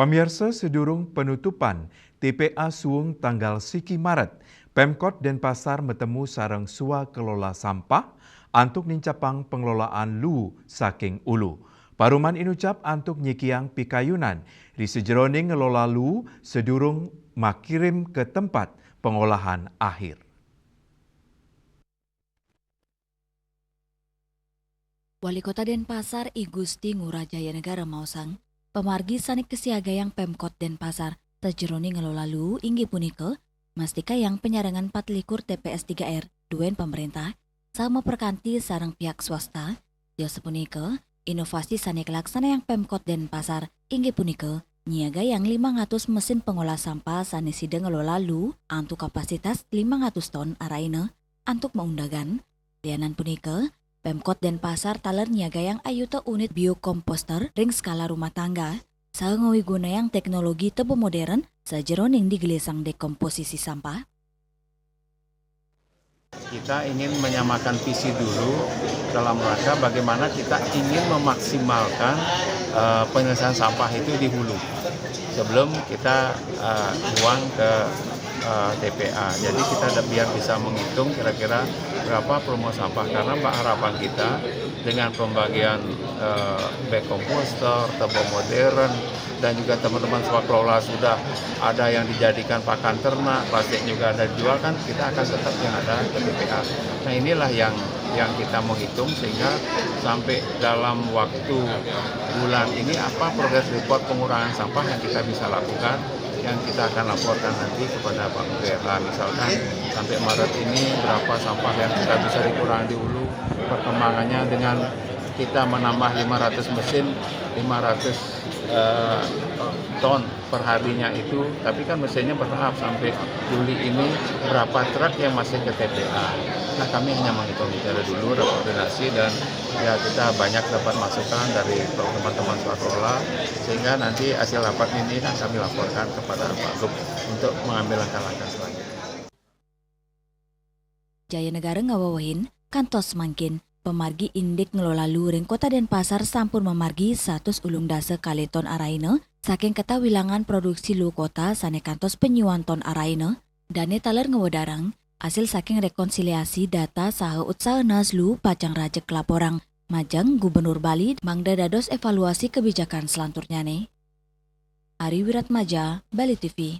Pemirsa, sedurung penutupan TPA Suung tanggal siki Maret, Pemkot Denpasar metemu sareng sua kelola sampah antuk nincapang pengelolaan lu saking ulu. Paruman inucap antuk nyikiang pikayunan di sejeroning ngelola lu sedurung makirim ke tempat pengolahan akhir. Wali Kota Denpasar I Gusti Ngurah Jaya Negara Mausang, pemargi sanik kesiagayang Pemkot Denpasar, sejeroni ngelola lu inggi punika, mastika yang penyarangan 4 TPS 3R, duen pemerintah, sama perkanti sarang pihak swasta, ya sepunika, inovasi sanik laksana yang Pemkot Denpasar, inggi punika, nyiaga yang 500 mesin pengolah sampah sanisida ngelola lu, antuk kapasitas 500 ton araina, antuk maundagan, lianan punika, Pemkot Denpasar taler niaga yang ayuta unit biokomposter ring skala rumah tangga, sangawi guna yang teknologi tebo modern sajeroning digelisang dekomposisi sampah. Kita ingin menyamakan visi dulu dalam rangka bagaimana kita ingin memaksimalkan penyelesaian sampah itu di hulu sebelum kita buang ke TPA. Jadi kita biar bisa menghitung kira-kira berapa promo sampah, karena harapan kita dengan pembagian bag komposter, turbo modern, dan juga teman-teman swakelola sudah ada yang dijadikan pakan ternak, plastik juga ada dijual, kan kita akan tetap yang ada ke TPA. Nah inilah yang kita menghitung sehingga sampai dalam waktu bulan ini apa progres report pengurangan sampah yang kita bisa lakukan, yang kita akan laporkan nanti kepada Pak BLA. Misalkan sampai Maret ini berapa sampah yang kita bisa dikurangi di hulu, perkembangannya dengan kita menambah 500 mesin, 500 ton per harinya itu, tapi kan mesinnya bertahap sampai Juli ini berapa truk yang masih ke TPA. Nah kami hanya menghitung bicara dulu, koordinasi, dan ya kita banyak dapat masukan dari teman-teman swakelola, sehingga nanti hasil rapat ini kan kami laporkan kepada Pak Gub untuk mengambil langkah-langkah selanjutnya. Jaya Negara ngawawahin kantos mangkin. Pemargi indik ngelola luring Kota Denpasar sampun memargi 100 ulung dase kali ton araina saking keta wilangan produksi lu kota sane kantos penyuan ton araina, dane taler ngewedarang hasil saking rekonsiliasi data saha utsaenas lu pacang rajek laporang majang Gubernur Bali mangda dados evaluasi kebijakan selanturnya ne. Ari Wiratmaja, Bali TV.